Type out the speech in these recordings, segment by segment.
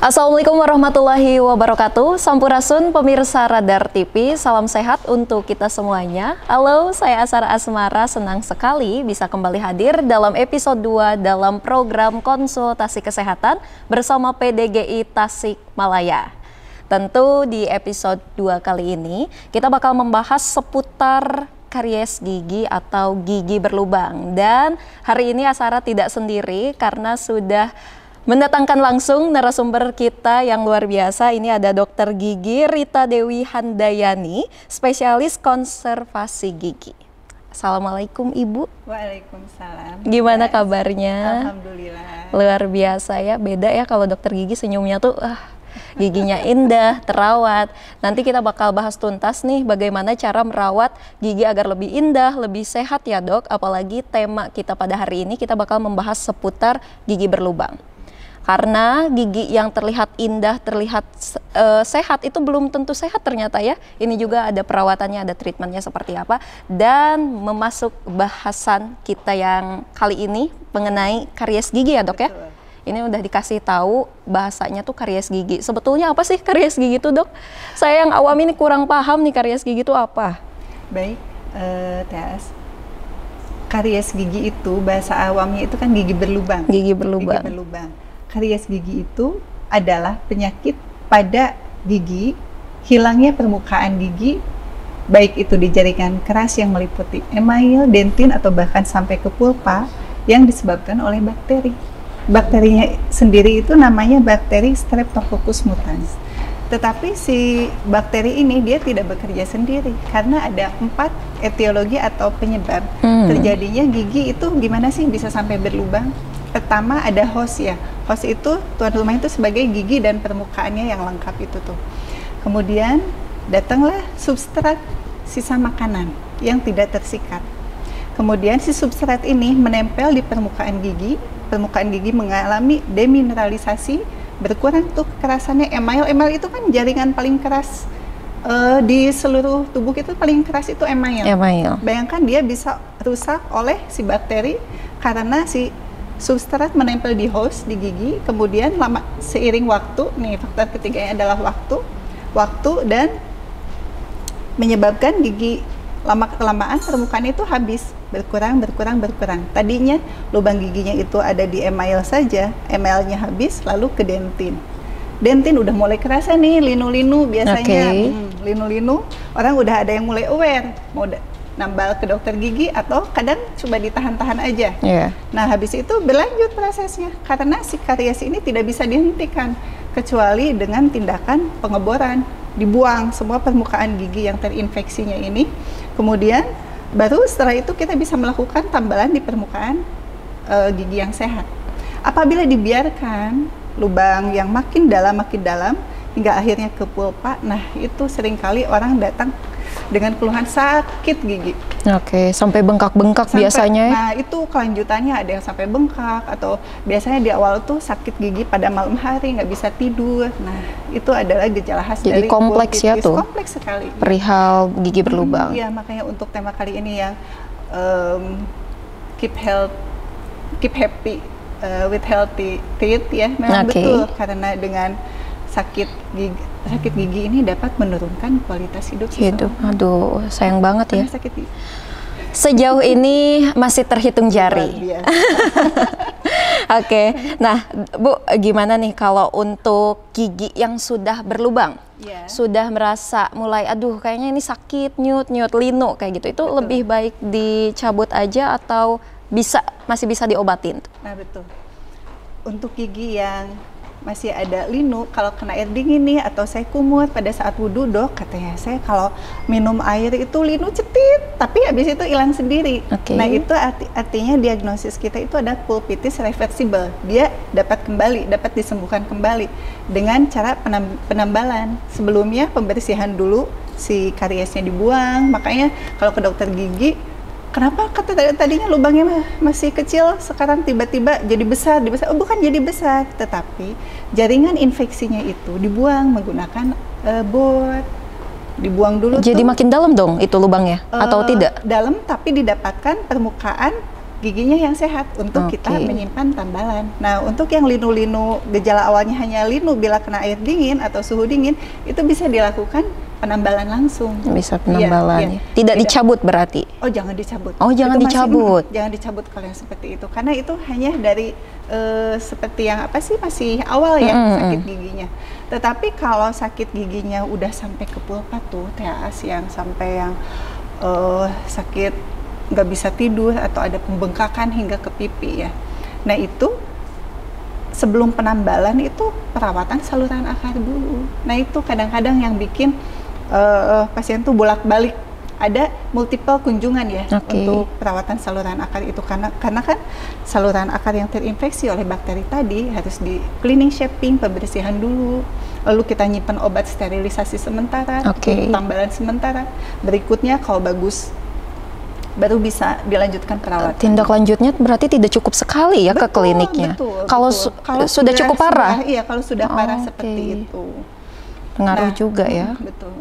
Assalamualaikum warahmatullahi wabarakatuh. Sampurasun pemirsa Radar TV, salam sehat untuk kita semuanya. Halo, saya Asara Asmara, senang sekali bisa kembali hadir dalam episode 2 dalam program konsultasi kesehatan bersama PDGI Tasikmalaya. Tentu di episode 2 kali ini kita bakal membahas seputar karies gigi atau gigi berlubang. Dan hari ini Asara tidak sendiri karena sudah mendatangkan langsung narasumber kita yang luar biasa. Ini ada Dokter Gigi Rita Dewi Handayani, spesialis konservasi gigi. Assalamualaikum Ibu. Waalaikumsalam. Gimana kabarnya? Alhamdulillah. Luar biasa ya, beda ya kalau dokter gigi senyumnya tuh giginya indah, terawat. Nanti kita bakal bahas tuntas nih bagaimana cara merawat gigi agar lebih indah, lebih sehat ya Dok. Apalagi tema kita pada hari ini kita bakal membahas seputar gigi berlubang. Karena gigi yang terlihat indah, terlihat sehat itu belum tentu sehat ternyata ya. Ini juga ada perawatannya, ada treatmentnya seperti apa. Dan memasuk bahasan kita yang kali ini mengenai karies gigi ya Dok ya. Ini udah dikasih tahu bahasanya tuh karies gigi. Sebetulnya apa sih karies gigi itu Dok? Saya yang awam ini kurang paham nih karies gigi itu apa. Baik, TAS. Karies gigi itu bahasa awamnya itu kan gigi berlubang. Gigi berlubang. Gigi berlubang. Karies gigi itu adalah penyakit pada gigi, hilangnya permukaan gigi, baik itu di jaringan keras yang meliputi email, dentin, atau bahkan sampai ke pulpa yang disebabkan oleh bakteri. Bakterinya sendiri itu namanya bakteri Streptococcus mutans. Tetapi si bakteri ini dia tidak bekerja sendiri karena ada 4 etiologi atau penyebab terjadinya gigi itu gimana sih bisa sampai berlubang. Pertama ada host ya. Host itu tuan rumah itu sebagai gigi dan permukaannya yang lengkap itu tuh. Kemudian datanglah substrat sisa makanan yang tidak tersikat. Kemudian si substrat ini menempel di permukaan gigi. Permukaan gigi mengalami demineralisasi, berkurang tuh kekerasannya. Email itu kan jaringan paling keras di seluruh tubuh kita, paling keras itu email. Bayangkan dia bisa rusak oleh si bakteri karena si substrat menempel di host di gigi, kemudian seiring waktu, nih faktor ketiganya adalah waktu dan menyebabkan gigi lama kelamaan permukaan itu habis, berkurang. Tadinya lubang giginya itu ada di email saja, emailnya habis, lalu ke dentin. Dentin udah mulai kerasa nih, linu-linu biasanya, linu-linu, orang udah ada yang mulai aware, mau nambal ke dokter gigi atau kadang coba ditahan-tahan aja. Nah habis itu berlanjut prosesnya karena si karies ini tidak bisa dihentikan kecuali dengan tindakan pengeboran, dibuang semua permukaan gigi yang terinfeksinya ini. Kemudian baru setelah itu kita bisa melakukan tambalan di permukaan gigi yang sehat. Apabila dibiarkan lubang yang makin dalam hingga akhirnya ke pulpa, nah itu seringkali orang datang dengan keluhan sakit gigi. Sampai bengkak-bengkak biasanya. Nah itu kelanjutannya ada yang sampai bengkak atau biasanya di awal tuh sakit gigi pada malam hari, nggak bisa tidur. Nah itu adalah gejala khas dari kompleks ya tuh. Kompleks sekali. Perihal gigi berlubang. Iya makanya untuk tema kali ini yang keep happy with healthy teeth ya, memang betul karena dengan sakit gigi ini dapat menurunkan kualitas hidup seseorang. Aduh, sayang banget ya. Sakit gigi. Sejauh ini masih terhitung jari. Nah Bu, gimana nih kalau untuk gigi yang sudah berlubang? Sudah merasa mulai, aduh kayaknya ini sakit, nyut, linu kayak gitu. Itu lebih baik dicabut aja atau masih bisa diobatin? Nah betul. Untuk gigi yang masih ada linu, kalau kena air dingin nih atau saya kumur pada saat wudhu Dok, katanya saya kalau minum air itu linu cetit, tapi habis itu hilang sendiri. Nah itu artinya diagnosis kita itu ada pulpitis reversible, dia dapat disembuhkan kembali dengan cara penambalan. Sebelumnya pembersihan dulu, si kariesnya dibuang. Makanya kalau ke dokter gigi, kenapa tadinya lubangnya masih kecil, sekarang tiba-tiba jadi besar? Oh, bukan jadi besar, tetapi jaringan infeksinya itu dibuang menggunakan bot. Dibuang dulu. Jadi makin dalam dong itu lubangnya atau tidak? Dalam tapi didapatkan permukaan giginya yang sehat untuk kita menyimpan tambalan. Nah, untuk yang linu-linu, gejala awalnya hanya linu bila kena air dingin atau suhu dingin, itu bisa dilakukan penambalan langsung. Bisa penambalan. Tidak dicabut berarti? Oh, jangan dicabut. Oh, jangan dicabut. Jangan dicabut kalau yang seperti itu, karena itu hanya dari seperti yang masih awal ya sakit giginya. Tetapi kalau sakit giginya udah sampai ke pulpa tuh, TAS yang sampai yang sakit nggak bisa tidur atau ada pembengkakan hingga ke pipi ya. Nah, itu sebelum penambalan itu perawatan saluran akar dulu. Nah, itu kadang-kadang yang bikin pasien tuh bolak-balik, ada multiple kunjungan ya untuk perawatan saluran akar itu, karena kan saluran akar yang terinfeksi oleh bakteri tadi harus di cleaning, shaping, pembersihan dulu, lalu kita nyimpan obat sterilisasi sementara, tambalan sementara. Berikutnya kalau bagus baru bisa dilanjutkan perawatan. Tindak lanjutnya berarti tidak cukup sekali ya ke kliniknya. Kalau sudah cukup parah. Kalau sudah parah seperti itu. Pengaruh juga ya. Betul.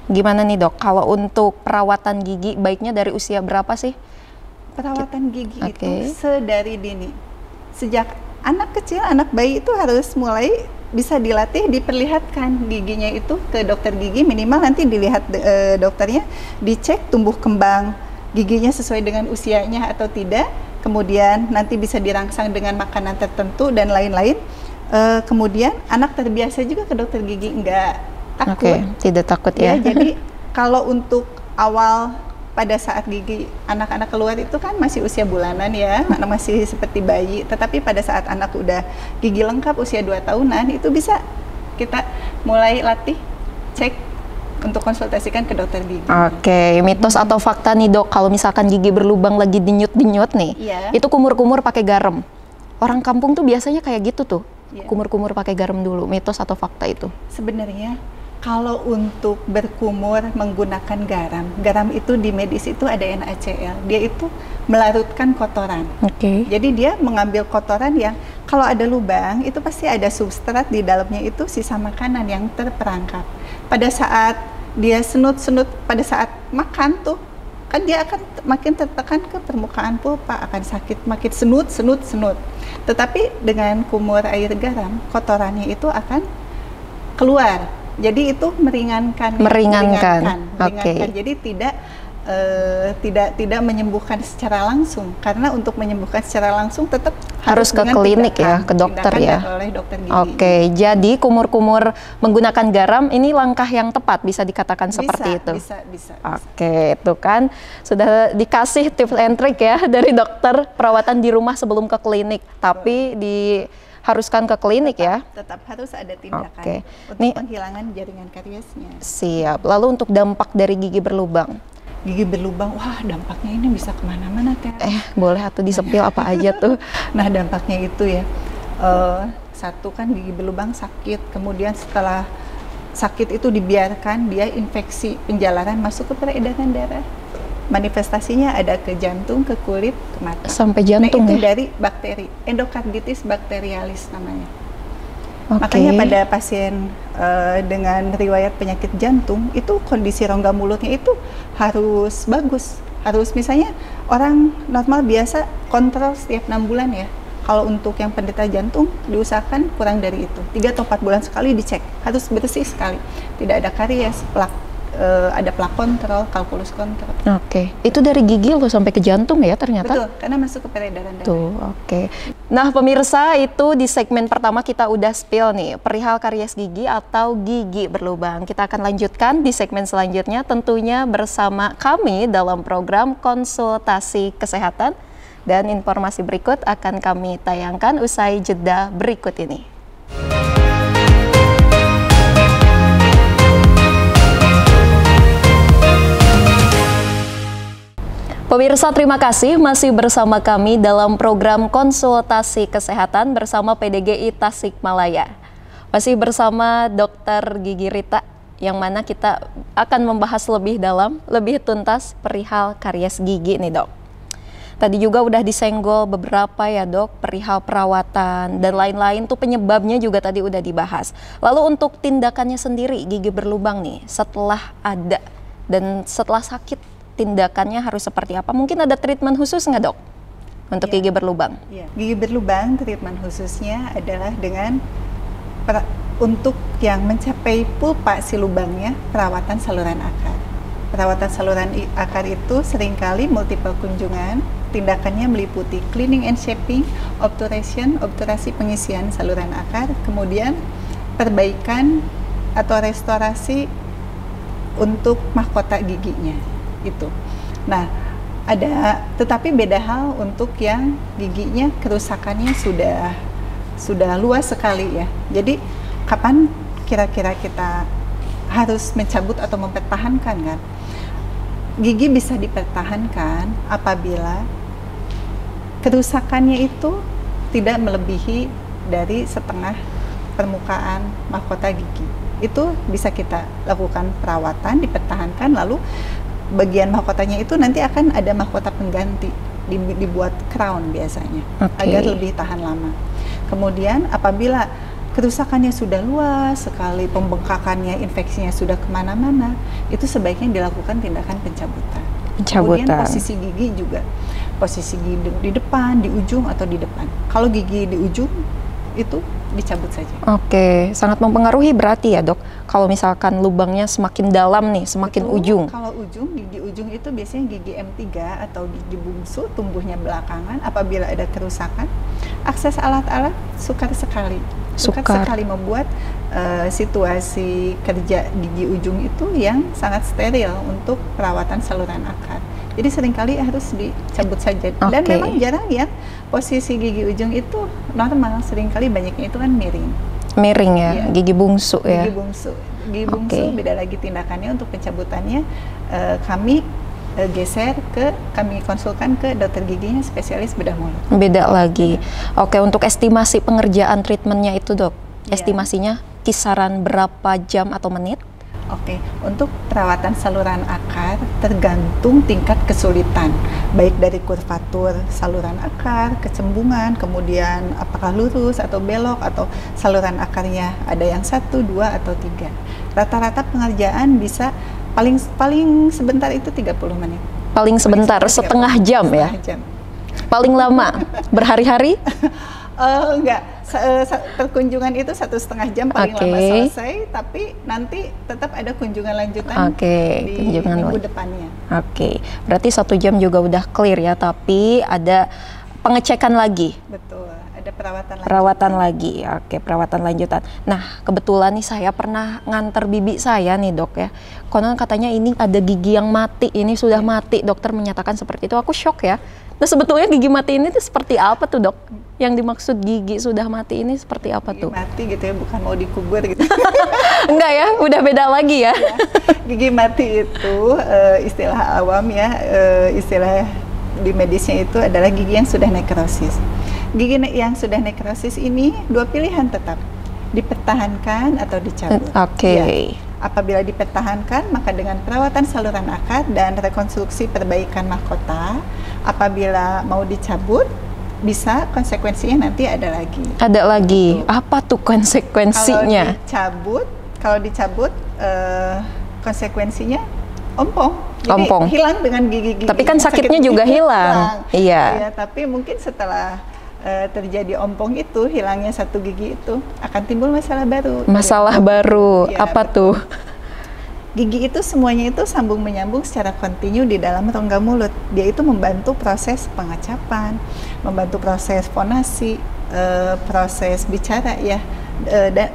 Gimana nih dok, kalau untuk perawatan gigi baiknya dari usia berapa sih? Perawatan gigi itu sedari dini. Sejak anak kecil, anak bayi itu harus mulai bisa dilatih, diperlihatkan giginya itu ke dokter gigi, minimal nanti dilihat dokternya, dicek tumbuh kembang giginya sesuai dengan usianya atau tidak, kemudian nanti bisa dirangsang dengan makanan tertentu dan lain-lain. Kemudian anak terbiasa juga ke dokter gigi, nggak takut. Tidak takut ya. Jadi kalau untuk awal pada saat gigi anak-anak keluar itu kan masih usia bulanan ya, anak masih seperti bayi. Tetapi pada saat anak udah gigi lengkap usia 2 tahunan itu bisa kita mulai latih, cek untuk konsultasikan ke dokter gigi. Mitos atau fakta nih dok, kalau misalkan gigi berlubang lagi denyut-denyut nih, itu kumur-kumur pakai garam. Orang kampung tuh biasanya kayak gitu tuh, kumur-kumur pakai garam dulu. Mitos atau fakta itu? Sebenarnya kalau untuk berkumur menggunakan garam itu di medis itu ada NaCl. Dia itu melarutkan kotoran. Jadi dia mengambil kotoran yang kalau ada lubang itu pasti ada substrat di dalamnya, itu sisa makanan yang terperangkap. Pada saat dia senut-senut, pada saat makan tuh kan dia akan makin tertekan ke permukaan pulpa, akan sakit, makin senut. Tetapi dengan kumur air garam, kotorannya itu akan keluar. Jadi itu meringankan. Jadi tidak menyembuhkan secara langsung, karena untuk menyembuhkan secara langsung tetap harus ke klinik ya, ke dokter ya. Oleh dokter gigi. Jadi kumur-kumur menggunakan garam ini langkah yang tepat, bisa dikatakan seperti itu. Bisa. Itu kan sudah dikasih tips and trick ya dari dokter perawatan di rumah sebelum ke klinik, tapi haruskan ke klinik tetap harus ada tindakan untuk penghilangan jaringan kariesnya. Siap. Lalu untuk dampak dari gigi berlubang? Gigi berlubang, wah dampaknya ini bisa kemana-mana Teh. Boleh atau disepil apa aja tuh? Nah, dampaknya itu ya, satu kan gigi berlubang sakit, kemudian setelah sakit itu dibiarkan, dia infeksi penjalanan masuk ke peredaran darah. Manifestasinya ada ke jantung, ke kulit, ke mata. Sampai jantung. Nah, itu dari bakteri, endokarditis bakterialis namanya. Makanya pada pasien dengan riwayat penyakit jantung itu kondisi rongga mulutnya itu harus bagus. Harus misalnya orang normal biasa kontrol setiap 6 bulan ya. Kalau untuk yang penderita jantung diusahakan kurang dari itu. 3 atau 4 bulan sekali dicek. Harus bersih sekali. Tidak ada karies, ada plak kontrol, kalkulus kontrol. Itu dari gigi loh sampai ke jantung ya ternyata? Betul, karena masuk ke peredaran darah. Nah pemirsa, itu di segmen pertama kita udah spill nih perihal karies gigi atau gigi berlubang. Kita akan lanjutkan di segmen selanjutnya, tentunya bersama kami dalam program konsultasi kesehatan, dan informasi berikut akan kami tayangkan usai jeda berikut ini. Pemirsa, terima kasih masih bersama kami dalam program konsultasi kesehatan bersama PDGI Tasikmalaya. Masih bersama Dokter Gigi Rita, yang mana kita akan membahas lebih dalam, lebih tuntas perihal karies gigi nih dok. Tadi juga udah disenggol beberapa ya dok, perihal perawatan dan lain-lain tuh penyebabnya juga tadi udah dibahas. Lalu untuk tindakannya sendiri gigi berlubang nih, setelah ada dan setelah sakit, tindakannya harus seperti apa? Mungkin ada treatment khusus nggak dok? untuk Iya. gigi berlubang. Ya. Gigi berlubang treatment khususnya adalah dengan untuk yang mencapai pulpa si lubangnya, perawatan saluran akar. Perawatan saluran akar itu seringkali multiple kunjungan. Tindakannya meliputi cleaning and shaping, obturation, obturasi pengisian saluran akar, kemudian perbaikan atau restorasi untuk mahkota giginya itu. Nah, tetapi beda hal untuk yang giginya kerusakannya sudah luas sekali ya. Jadi kapan kira-kira kita harus mencabut atau mempertahankan kan? Gigi bisa dipertahankan apabila kerusakannya itu tidak melebihi dari setengah permukaan mahkota gigi. Itu bisa kita lakukan perawatan, dipertahankan, lalu bagian mahkotanya itu nanti akan ada mahkota pengganti, dibuat crown biasanya, agar lebih tahan lama. Kemudian apabila kerusakannya sudah luas sekali, pembengkakannya, infeksinya sudah kemana-mana, itu sebaiknya dilakukan tindakan pencabutan. Kemudian posisi gigi juga, posisi gigi di depan, di ujung, atau di depan. Kalau gigi di ujung, itu dicabut saja. Oke, sangat mempengaruhi berarti ya dok. Kalau misalkan lubangnya semakin dalam nih, semakin ujung. Kalau gigi ujung itu biasanya gigi M3 atau gigi bungsu, tumbuhnya belakangan. Apabila ada kerusakan, akses alat-alat sukar sekali membuat situasi kerja gigi ujung itu yang sangat steril untuk perawatan saluran akar. Jadi seringkali harus dicabut saja. Dan memang jarang ya posisi gigi ujung itu normal. Seringkali banyaknya itu kan miring. Miring ya, gigi bungsu ya. Gigi bungsu beda lagi tindakannya untuk pencabutannya. Kami kami konsulkan ke dokter giginya, spesialis bedah mulut. Beda lagi. Oke, untuk estimasi pengerjaan treatmentnya itu dok, estimasinya kisaran berapa jam atau menit? Oke, untuk perawatan saluran akar tergantung tingkat kesulitan, baik dari kurvatur saluran akar, kecembungan, kemudian apakah lurus atau belok, atau saluran akarnya ada yang 1, 2, atau 3. Rata-rata pengerjaan bisa paling sebentar itu 30 menit. Paling sebentar, setengah jam ya? Jam. Paling lama, berhari-hari? Enggak, perkunjungan itu 1,5 jam paling lama selesai, tapi nanti tetap ada kunjungan lanjutan di minggu depannya. Berarti 1 jam juga udah clear ya, tapi ada pengecekan lagi. Betul, ada perawatan lagi. Perawatan lanjutan. Nah, kebetulan nih saya pernah nganter bibi saya nih dok ya. Konon katanya ini ada gigi yang mati, ini sudah mati. Dokter menyatakan seperti itu, aku shock ya. Nah, sebetulnya gigi mati ini tuh seperti apa tuh dok? Yang dimaksud gigi sudah mati ini seperti apa tuh? Gigi mati gitu ya, bukan mau dikubur gitu. Enggak ya, udah beda lagi ya. Gigi mati itu istilah awam ya, istilah di medisnya itu adalah gigi yang sudah nekrosis. Gigi yang sudah nekrosis ini 2 pilihan tetap, dipertahankan atau dicabut. Apabila dipertahankan, maka dengan perawatan saluran akar dan rekonstruksi perbaikan mahkota. Apabila mau dicabut, bisa konsekuensinya nanti ada lagi. Ada lagi. Apa tuh konsekuensinya? Kalau dicabut, konsekuensinya ompong. Jadi hilang dengan gigi-gigi. Tapi kan sakitnya juga hilang. Iya, tapi mungkin setelah terjadi ompong itu, hilangnya 1 gigi itu, akan timbul masalah baru. Masalah baru, ya, apa tuh? Gigi itu semuanya itu sambung menyambung secara kontinu di dalam rongga mulut. Dia itu membantu proses pengecapan, membantu proses fonasi, proses bicara ya,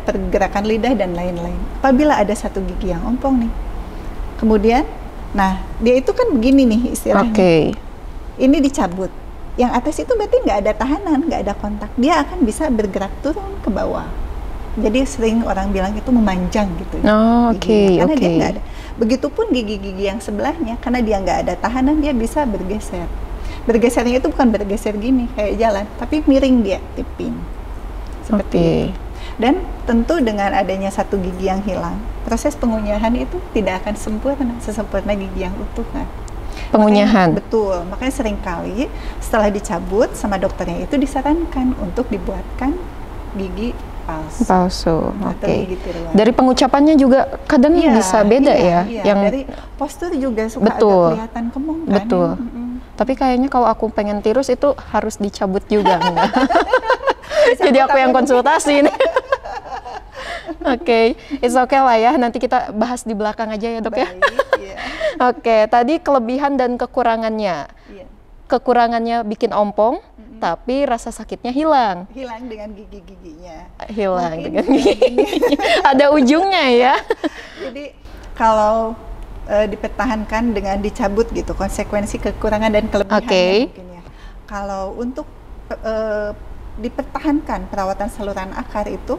pergerakan lidah dan lain-lain. Apabila ada 1 gigi yang ompong nih, kemudian, nah dia itu kan begini nih istilahnya. Ini dicabut. Yang atas itu berarti nggak ada tahanan, nggak ada kontak. Dia akan bisa bergerak turun ke bawah. Jadi sering orang bilang itu memanjang gitu. Karena dia nggak ada. Begitupun gigi-gigi yang sebelahnya, karena dia nggak ada tahanan, dia bisa bergeser. Bergesernya itu bukan bergeser gini kayak jalan, tapi miring dia, tipping. Seperti itu. Dan tentu dengan adanya 1 gigi yang hilang, proses pengunyahan itu tidak akan sesempurna gigi yang utuh kan. Pengunyahan. Betul, makanya seringkali setelah dicabut sama dokternya itu disarankan untuk dibuatkan gigi palsu. Dari pengucapannya juga kadang bisa beda ya. Yang dari postur juga suka ada kelihatan kemung kan. Tapi kayaknya kalau aku pengen tirus itu harus dicabut juga, enggak? Jadi aku yang konsultasi ini. Oke, it's okay lah ya. Nanti kita bahas di belakang aja ya, Dok. Baik, ya. iya. Oke, tadi kelebihan dan kekurangannya. Iya. Kekurangannya bikin ompong, tapi rasa sakitnya hilang. Hilang dengan gigi-giginya. Hilang Mungkin dengan gigi. Ada ujungnya ya. Jadi kalau dipertahankan dengan dicabut gitu, konsekuensi kekurangan dan kelebihannya mungkin ya. Kalau untuk dipertahankan perawatan saluran akar itu,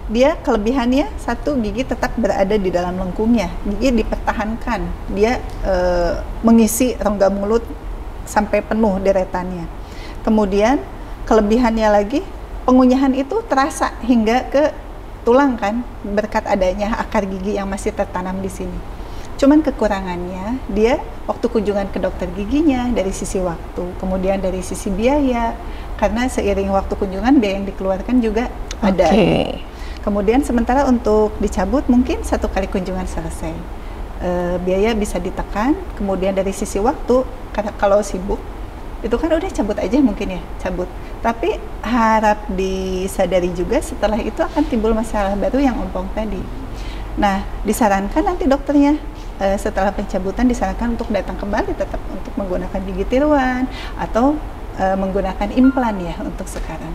dia kelebihannya satu, gigi tetap berada di dalam lengkungnya, gigi dipertahankan, dia mengisi rongga mulut sampai penuh deretannya. Kemudian kelebihannya lagi, pengunyahan itu terasa hingga ke tulang kan, berkat adanya akar gigi yang masih tertanam di sini. Cuman kekurangannya, dia waktu kunjungan ke dokter giginya dari sisi waktu, kemudian dari sisi biaya, karena seiring waktu kunjungan biaya yang dikeluarkan juga ada. Kemudian sementara untuk dicabut mungkin 1 kali kunjungan selesai. Biaya bisa ditekan, kemudian dari sisi waktu, kalau sibuk, itu kan udah cabut aja mungkin ya, cabut. Tapi harap disadari juga setelah itu akan timbul masalah baru yang ompong tadi. Nah, disarankan nanti dokternya setelah pencabutan disarankan untuk datang kembali tetap untuk menggunakan gigi tiruan atau menggunakan implan ya untuk sekarang.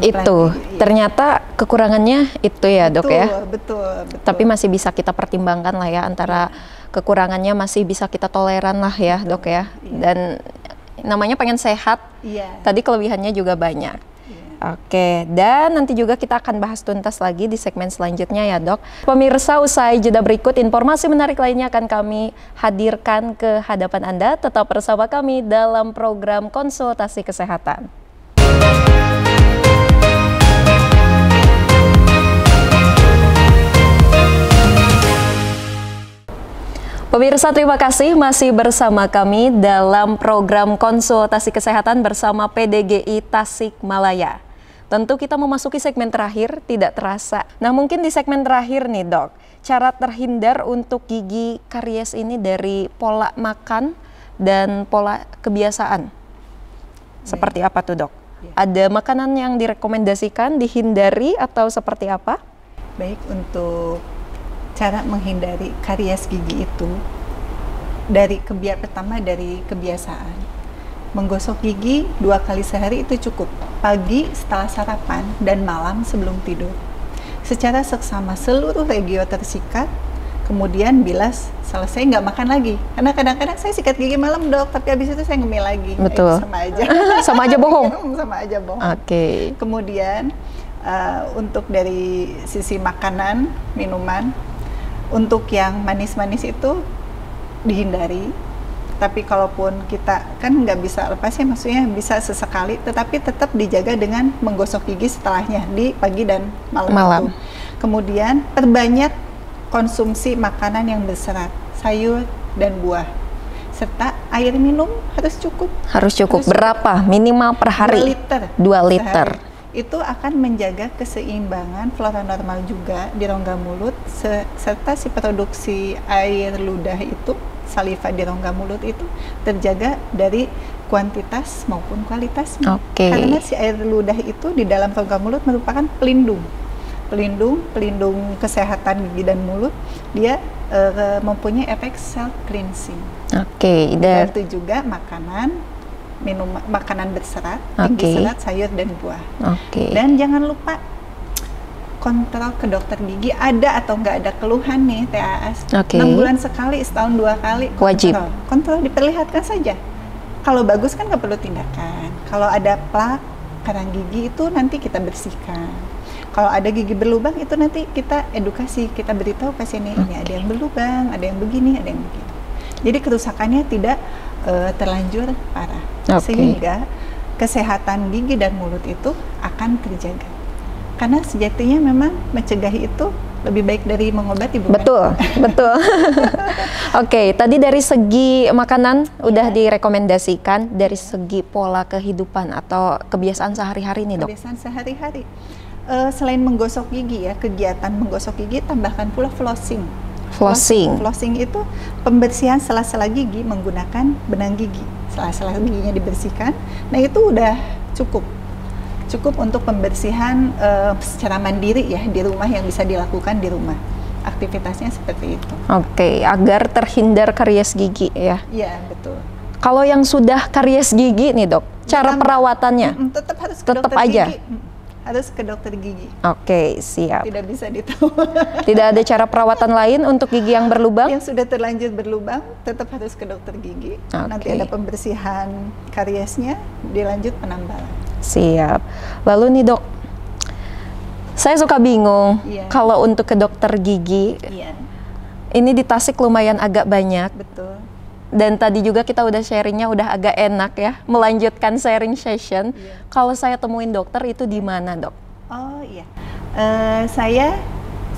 Implan Itu gigi, ternyata kekurangannya itu ya, Dok ya. Betul. Tapi masih bisa kita pertimbangkan lah ya, antara kekurangannya masih bisa kita toleran lah ya, Dok ya. Dan namanya pengen sehat. Tadi kelebihannya juga banyak. Oke, dan nanti juga kita akan bahas tuntas lagi di segmen selanjutnya ya, Dok. Pemirsa, usai jeda berikut, informasi menarik lainnya akan kami hadirkan ke hadapan Anda. Tetap bersama kami dalam program konsultasi kesehatan. Pemirsa, terima kasih masih bersama kami dalam program konsultasi kesehatan bersama PDGI Tasikmalaya. Tentu kita memasuki segmen terakhir, tidak terasa. Nah, mungkin di segmen terakhir nih, Dok, cara terhindar untuk gigi karies ini dari pola makan dan pola kebiasaan. Seperti apa tuh, Dok? Ada makanan yang direkomendasikan dihindari atau seperti apa? Baik, untuk cara menghindari karies gigi itu pertama dari kebiasaan. Menggosok gigi 2 kali sehari itu cukup, pagi setelah sarapan dan malam sebelum tidur. Secara seksama seluruh regio tersikat, kemudian bilas, selesai nggak makan lagi. Karena kadang-kadang saya sikat gigi malam, Dok, tapi habis itu saya ngemil lagi. Betul. Sama aja. Sama aja bohong. Sama aja bohong. Oke. Kemudian untuk dari sisi makanan, minuman, untuk yang manis-manis itu dihindari. Tapi kalaupun kita kan nggak bisa lepas ya, maksudnya bisa sesekali, tetapi tetap dijaga dengan menggosok gigi setelahnya di pagi dan malam. Kemudian perbanyak konsumsi makanan yang berserat, sayur dan buah, serta air minum harus cukup. Berapa minimal per hari? 2 liter. Itu akan menjaga keseimbangan flora normal juga di rongga mulut, serta si produksi air ludah itu, saliva di rongga mulut itu terjaga dari kuantitas maupun kualitasnya. Karena si air ludah itu di dalam rongga mulut merupakan pelindung kesehatan gigi dan mulut. Dia mempunyai efek self cleansing. Dan itu juga makanan berserat, tinggi serat, sayur dan buah. Dan jangan lupa kontrol ke dokter gigi, ada atau nggak ada keluhan nih TAS. 6 bulan sekali, setahun 2 kali wajib. Kontrol diperlihatkan saja. Kalau bagus kan nggak perlu tindakan. Kalau ada plak, karang gigi itu nanti kita bersihkan. Kalau ada gigi berlubang itu nanti kita edukasi, kita beritahu pasiennya ini ada yang berlubang, ada yang begini, ada yang begitu. Jadi kerusakannya tidak terlanjur parah, sehingga kesehatan gigi dan mulut itu akan terjaga. Karena sejatinya memang mencegah itu lebih baik dari mengobati, bukan? Betul. Tadi dari segi makanan udah direkomendasikan, dari segi pola kehidupan atau kebiasaan sehari-hari nih, Dok. Kebiasaan sehari-hari, selain menggosok gigi ya, kegiatan menggosok gigi, tambahkan pula flossing. Flossing. Flossing itu pembersihan sela-sela gigi menggunakan benang gigi. Sela-sela giginya dibersihkan. Nah, itu udah cukup untuk pembersihan secara mandiri ya di rumah, yang bisa dilakukan di rumah. Aktivitasnya seperti itu. Oke, agar terhindar karies gigi ya. Iya, betul. Kalau yang sudah karies gigi nih, Dok, cara perawatannya tetap harus ke tetap dokter aja. gigi. Harus ke dokter gigi. Oke, siap. Tidak bisa ditawar. Tidak ada cara perawatan lain untuk gigi yang berlubang? Yang sudah terlanjur berlubang tetap harus ke dokter gigi. Nanti ada pembersihan kariesnya, dilanjut penambalan. Siap. Lalu nih, Dok, saya suka bingung kalau untuk ke dokter gigi. Ini di Tasik lumayan agak banyak. Betul. Dan tadi juga kita udah sharingnya udah agak enak ya, melanjutkan sharing session. Kalau saya temuin dokter itu di mana, Dok? Oh iya, saya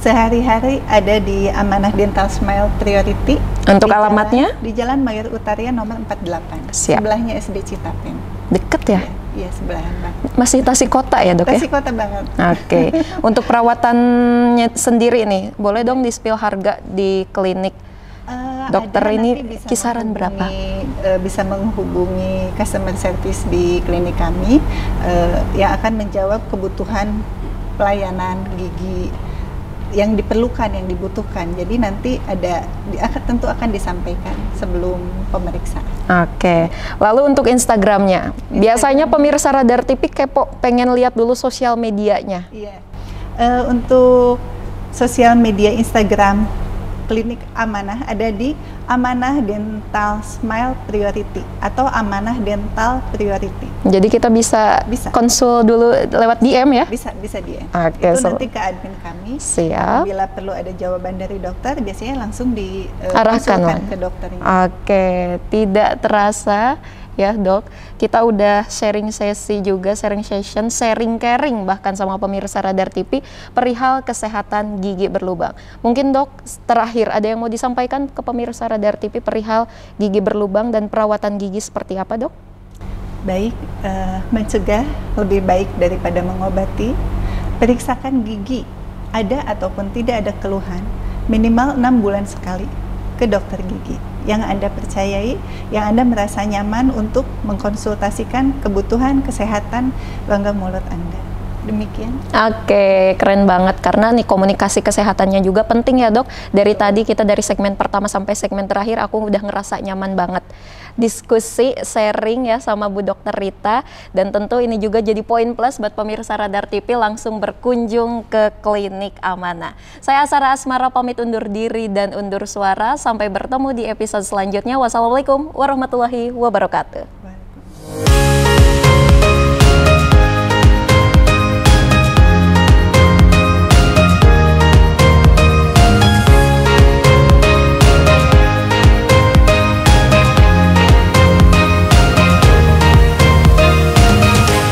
sehari-hari ada di Amanah Dental Smile Priority. Untuk alamatnya? Di Jalan Mayor Utaria nomor 48. Siap. Sebelahnya SD Citapen. Deket ya? Iya, sebelahan banget. Masih Tasik Kota ya, Dok? Tasik Kota banget. Oke. Untuk perawatannya sendiri nih, boleh dong di-spill harga di klinik dokter ini kisaran berapa? Bisa menghubungi customer service di klinik kami yang akan menjawab kebutuhan pelayanan gigi yang diperlukan, yang dibutuhkan. Jadi nanti tentu akan disampaikan sebelum pemeriksaan. Oke. Lalu untuk Instagramnya, biasanya pemirsa Radar TV kepo pengen lihat dulu sosial medianya. Iya. Untuk sosial media Instagram Klinik Amanah ada di Amanah Dental Smile Priority atau Amanah Dental Priority. Jadi kita bisa konsul dulu lewat DM ya? Bisa DM. Oke, itu nanti ke admin kami. Siap. Bila perlu ada jawaban dari dokter, biasanya langsung diarahkan ke dokternya. Oke, tidak terasa ya, Dok, kita udah sharing sesi juga, sharing session, sharing caring bahkan sama pemirsa Radar TV perihal kesehatan gigi berlubang. Mungkin, Dok, terakhir ada yang mau disampaikan ke pemirsa Radar TV perihal gigi berlubang dan perawatan gigi seperti apa, Dok? Baik, mencegah lebih baik daripada mengobati. Periksakan gigi, ada ataupun tidak ada keluhan, minimal 6 bulan sekali ke dokter gigi yang Anda percayai, yang Anda merasa nyaman untuk mengkonsultasikan kebutuhan kesehatan rongga mulut Anda. Demikian. Oke, keren banget karena nih komunikasi kesehatannya juga penting ya, Dok. Dari tadi kita dari segmen pertama sampai segmen terakhir aku udah ngerasa nyaman banget diskusi, sharing ya sama Bu Dokter Rita, dan tentu ini juga jadi poin plus buat pemirsa Radar TV langsung berkunjung ke Klinik Amanah. Saya Asara Asmara pamit undur diri dan undur suara, sampai bertemu di episode selanjutnya. Wassalamualaikum warahmatullahi wabarakatuh.